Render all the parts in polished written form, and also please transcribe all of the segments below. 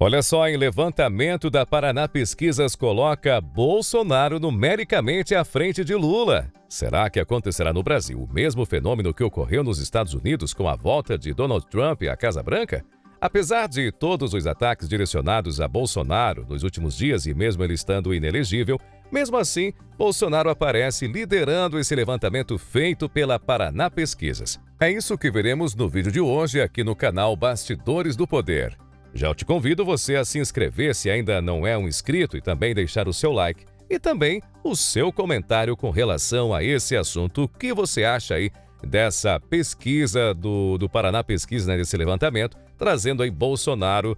Olha só, em levantamento da Paraná Pesquisas coloca Bolsonaro numericamente à frente de Lula. Será que acontecerá no Brasil o mesmo fenômeno que ocorreu nos Estados Unidos com a volta de Donald Trump à Casa Branca? Apesar de todos os ataques direcionados a Bolsonaro nos últimos dias e mesmo ele estando inelegível, mesmo assim, Bolsonaro aparece liderando esse levantamento feito pela Paraná Pesquisas. É isso que veremos no vídeo de hoje aqui no canal Bastidores do Poder. Já te convido você a se inscrever se ainda não é um inscrito e também deixar o seu like e também o seu comentário com relação a esse assunto. O que você acha aí dessa pesquisa do Paraná Pesquisa, né, desse levantamento, trazendo aí Bolsonaro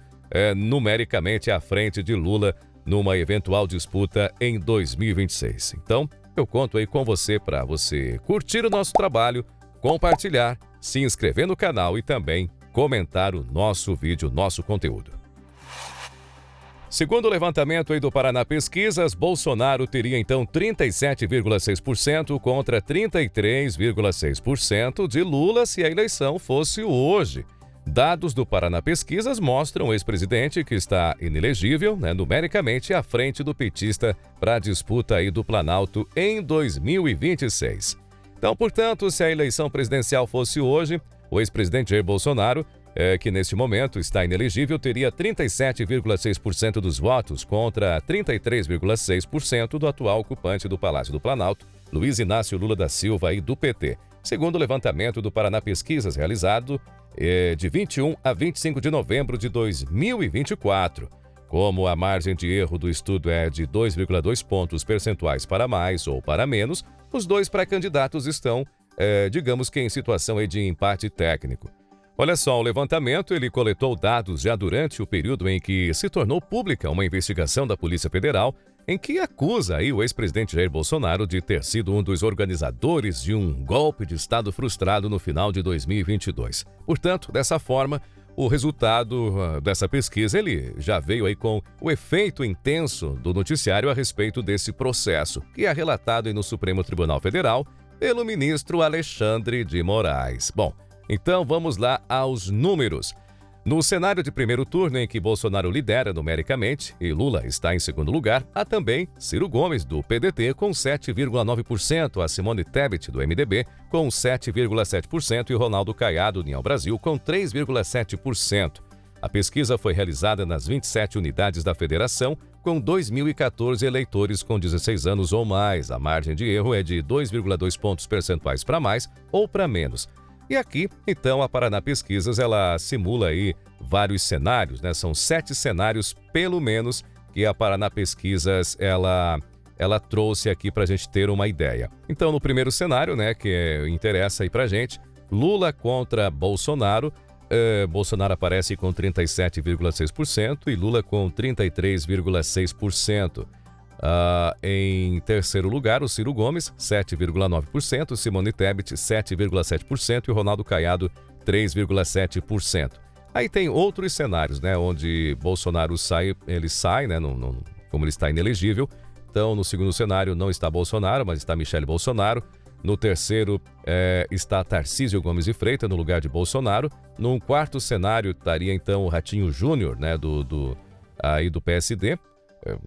numericamente à frente de Lula numa eventual disputa em 2026. Então, eu conto aí com você para você curtir o nosso trabalho, compartilhar, se inscrever no canal e também comentar o nosso vídeo, nosso conteúdo. Segundo o levantamento aí do Paraná Pesquisas, Bolsonaro teria então 37,6% contra 33,6% de Lula se a eleição fosse hoje. Dados do Paraná Pesquisas mostram o ex-presidente que está inelegível, numericamente à frente do petista para a disputa aí do Planalto em 2026. Então, portanto, se a eleição presidencial fosse hoje, o ex-presidente Jair Bolsonaro, que neste momento está inelegível, teria 37,6% dos votos contra 33,6% do atual ocupante do Palácio do Planalto, Luiz Inácio Lula da Silva, aí do PT, segundo o levantamento do Paraná Pesquisas realizado de 21 a 25 de novembro de 2024. Como a margem de erro do estudo é de 2,2 pontos percentuais para mais ou para menos, os dois pré-candidatos estão, digamos que em situação aí de empate técnico. Olha só, o levantamento ele coletou dados já durante o período em que se tornou pública uma investigação da Polícia Federal em que acusa aí o ex-presidente Jair Bolsonaro de ter sido um dos organizadores de um golpe de Estado frustrado no final de 2022. Portanto, dessa forma, o resultado dessa pesquisa ele já veio aí com o efeito intenso do noticiário a respeito desse processo, que é relatado aí no Supremo Tribunal Federal pelo ministro Alexandre de Moraes. Bom, então vamos lá aos números. No cenário de primeiro turno em que Bolsonaro lidera numericamente e Lula está em segundo lugar, há também Ciro Gomes, do PDT, com 7,9%, a Simone Tebet, do MDB, com 7,7% e Ronaldo Caiado, do União Brasil, com 3,7%. A pesquisa foi realizada nas 27 unidades da federação, com 2.014 eleitores com 16 anos ou mais. A margem de erro é de 2,2 pontos percentuais para mais ou para menos. E aqui, então, a Paraná Pesquisas, ela simula aí vários cenários, São 7 cenários, pelo menos, que a Paraná Pesquisas, ela trouxe aqui para a gente ter uma ideia. Então, no primeiro cenário, que interessa aí para a gente, Lula contra Bolsonaro, Bolsonaro aparece com 37,6% e Lula com 33,6%. Em terceiro lugar, o Ciro Gomes, 7,9%, Simone Tebet, 7,7% e o Ronaldo Caiado, 3,7%. Aí tem outros cenários, onde Bolsonaro sai, como ele está inelegível. Então, no segundo cenário não está Bolsonaro, mas está Michele Bolsonaro. No terceiro está Tarcísio Gomes de Freitas, no lugar de Bolsonaro. No quarto cenário estaria, então, o Ratinho Júnior, do PSD.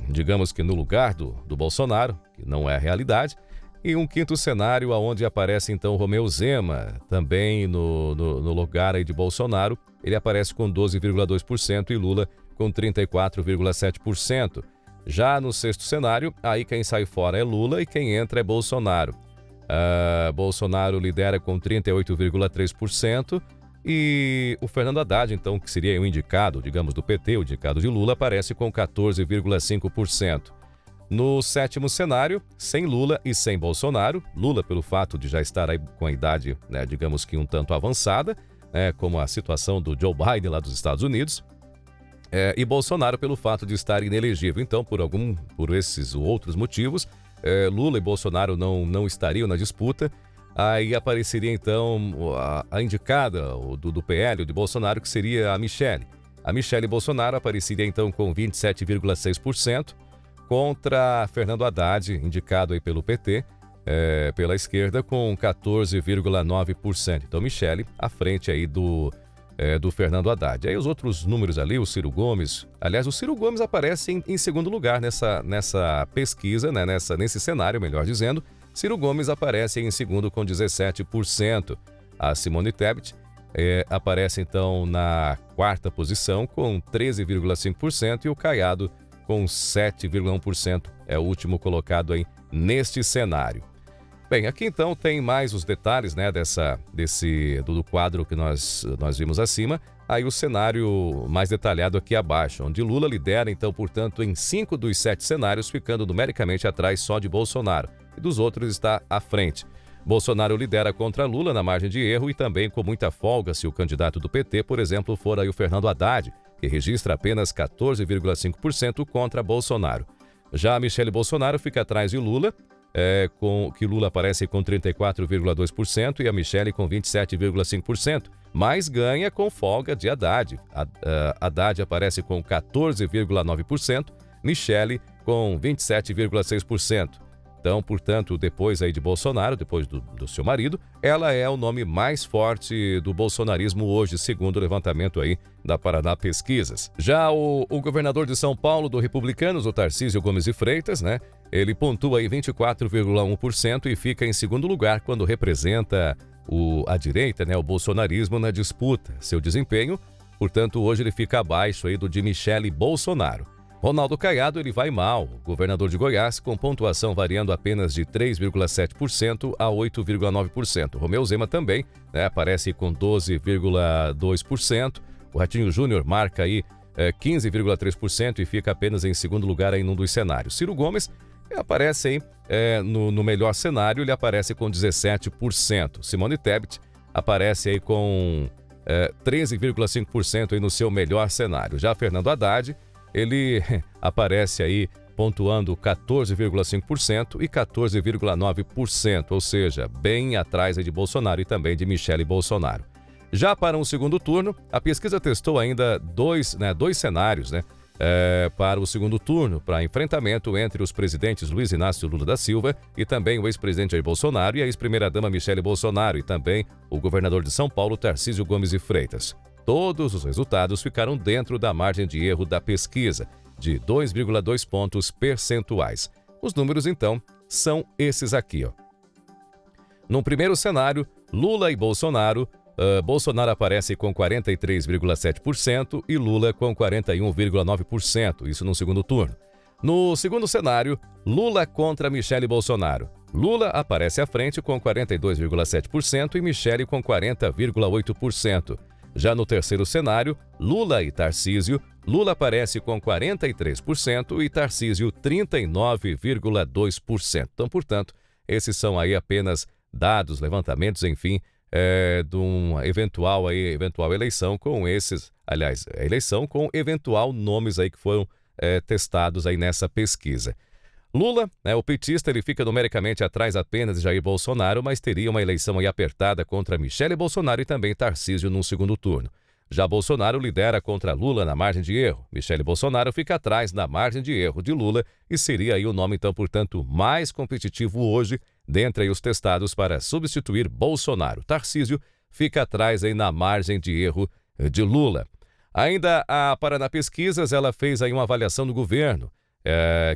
Digamos que no lugar do Bolsonaro, que não é a realidade, e um quinto cenário onde aparece então Romeu Zema, também no lugar aí de Bolsonaro, ele aparece com 12,2% e Lula com 34,7%. Já no sexto cenário, aí quem sai fora é Lula e quem entra é Bolsonaro. Bolsonaro lidera com 38,3%, e o Fernando Haddad, então, que seria o indicado, digamos, do PT, o indicado de Lula, aparece com 14,5%. No sétimo cenário, sem Lula e sem Bolsonaro, Lula pelo fato de já estar aí com a idade, digamos que um tanto avançada, como a situação do Joe Biden lá dos Estados Unidos, e Bolsonaro pelo fato de estar inelegível. Então, por esses ou outros motivos, Lula e Bolsonaro não estariam na disputa. Aí apareceria, então, a indicada do PL, de Bolsonaro, que seria a Michele. A Michele Bolsonaro apareceria, então, com 27,6% contra Fernando Haddad, indicado aí pelo PT, pela esquerda, com 14,9%. Então, Michele à frente aí do do Fernando Haddad. Aí os outros números ali, o Ciro Gomes, aliás, o Ciro Gomes aparece em segundo lugar nessa pesquisa, né? Nesse cenário, melhor dizendo. Ciro Gomes aparece em segundo com 17%. A Simone Tebet aparece então na quarta posição com 13,5% e o Caiado com 7,1%. É o último colocado aí neste cenário. Bem, aqui então tem mais os detalhes, né, do quadro que nós vimos acima. Aí o cenário mais detalhado aqui abaixo, onde Lula lidera então, portanto, em 5 dos 7 cenários, ficando numericamente atrás só de Bolsonaro. E dos outros está à frente. Bolsonaro lidera contra Lula na margem de erro e também com muita folga se o candidato do PT, por exemplo, for aí o Fernando Haddad, que registra apenas 14,5% contra Bolsonaro. Já a Michele Bolsonaro fica atrás de Lula, que Lula aparece com 34,2% e a Michele com 27,5%, mas ganha com folga de Haddad. Haddad aparece com 14,9%, Michele com 27,6%. Então, portanto, depois aí de Bolsonaro, depois do seu marido, ela é o nome mais forte do bolsonarismo hoje, segundo o levantamento aí da Paraná Pesquisas. Já o governador de São Paulo, do Republicanos, o Tarcísio Gomes de Freitas, né? Ele pontua aí 24,1% e fica em segundo lugar quando representa a direita, né? O bolsonarismo na disputa. Seu desempenho, portanto, hoje ele fica abaixo aí do de Michele Bolsonaro. Ronaldo Caiado, ele vai mal, governador de Goiás, com pontuação variando apenas de 3,7% a 8,9%. Romeu Zema também, né, aparece com 12,2%. O Ratinho Júnior marca aí 15,3% e fica apenas em segundo lugar aí num dos cenários. Ciro Gomes aparece aí no melhor cenário, ele aparece com 17%. Simone Tebet aparece aí com 13,5% aí no seu melhor cenário. Já Fernando Haddad, ele aparece aí pontuando 14,5% e 14,9%, ou seja, bem atrás de Bolsonaro e também de Michele Bolsonaro. Já para um segundo turno, a pesquisa testou ainda dois cenários, né, para o segundo turno, para enfrentamento entre os presidentes Luiz Inácio Lula da Silva e também o ex-presidente Jair Bolsonaro e a ex-primeira-dama Michele Bolsonaro e também o governador de São Paulo, Tarcísio Gomes de Freitas. Todos os resultados ficaram dentro da margem de erro da pesquisa, de 2,2 pontos percentuais. Os números, então, são esses aqui, ó. No primeiro cenário, Lula e Bolsonaro, Bolsonaro aparece com 43,7% e Lula com 41,9%, isso no segundo turno. No segundo cenário, Lula contra Michele Bolsonaro. Lula aparece à frente com 42,7% e Michele com 40,8%. Já no terceiro cenário, Lula e Tarcísio, Lula aparece com 43% e Tarcísio 39,2%. Então, portanto, esses são aí apenas dados, levantamentos, enfim, de uma eventual eleição com esses, aliás, a eleição com eventual nomes aí que foram testados aí nessa pesquisa. Lula, o petista, ele fica numericamente atrás apenas de Jair Bolsonaro, mas teria uma eleição aí apertada contra Michele Bolsonaro e também Tarcísio no segundo turno. Já Bolsonaro lidera contra Lula na margem de erro. Michele Bolsonaro fica atrás na margem de erro de Lula e seria aí o nome, então, portanto, mais competitivo hoje, dentre aí os testados para substituir Bolsonaro. Tarcísio fica atrás aí na margem de erro de Lula. Ainda a Paraná Pesquisas, ela fez aí uma avaliação do governo,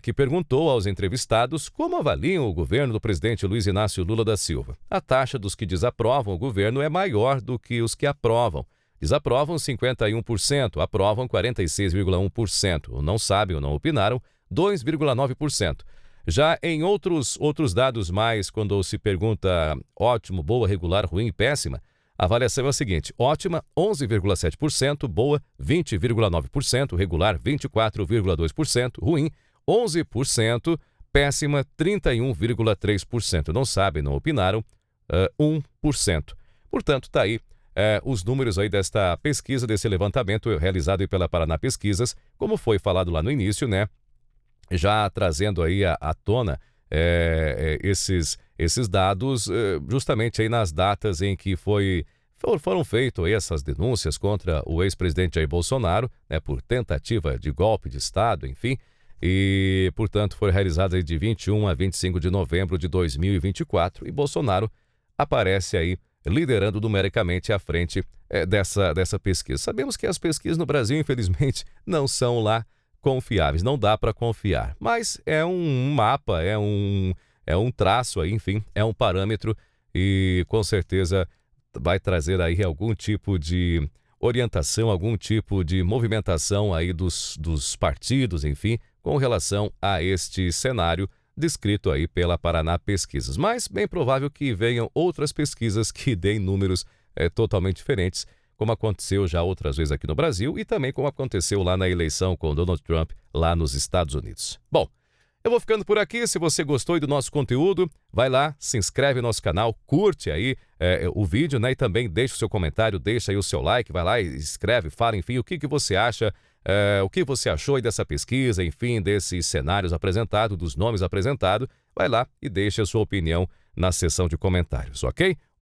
que perguntou aos entrevistados como avaliam o governo do presidente Luiz Inácio Lula da Silva. A taxa dos que desaprovam o governo é maior do que os que aprovam. Desaprovam 51%, aprovam 46,1%, não sabem ou não opinaram 2,9%. Já em outros dados mais, quando se pergunta ótimo, boa, regular, ruim e péssima, a avaliação é a seguinte: ótima 11,7%, boa 20,9%, regular 24,2%, ruim 11%, péssima 31,3%. Não sabem, não opinaram 1%. Portanto, está aí os números aí desta pesquisa, desse levantamento realizado aí pela Paraná Pesquisas, como foi falado lá no início, né? Já trazendo aí à tona esses dados justamente aí nas datas em que foram feitas essas denúncias contra o ex-presidente Jair Bolsonaro, né, por tentativa de golpe de Estado, enfim, e, portanto, foi realizada aí de 21 a 25 de novembro de 2024 e Bolsonaro aparece aí liderando numericamente à frente dessa pesquisa? Sabemos que as pesquisas no Brasil, infelizmente, não são lá confiáveis, não dá para confiar. Mas é um mapa, é um traço aí, enfim, é um parâmetro e com certeza vai trazer aí algum tipo de orientação, algum tipo de movimentação aí dos partidos, enfim, com relação a este cenário descrito aí pela Paraná Pesquisas. Mas bem provável que venham outras pesquisas que deem números totalmente diferentes, como aconteceu já outras vezes aqui no Brasil e também como aconteceu lá na eleição com Donald Trump lá nos Estados Unidos. Bom, eu vou ficando por aqui. Se você gostou do nosso conteúdo, vai lá, se inscreve no nosso canal, curte aí o vídeo, né? E também deixa o seu comentário, deixa aí o seu like, vai lá e escreve, fala, enfim, o que você acha, o que você achou aí dessa pesquisa, enfim, desses cenários apresentados, dos nomes apresentados. Vai lá e deixa a sua opinião na seção de comentários, ok?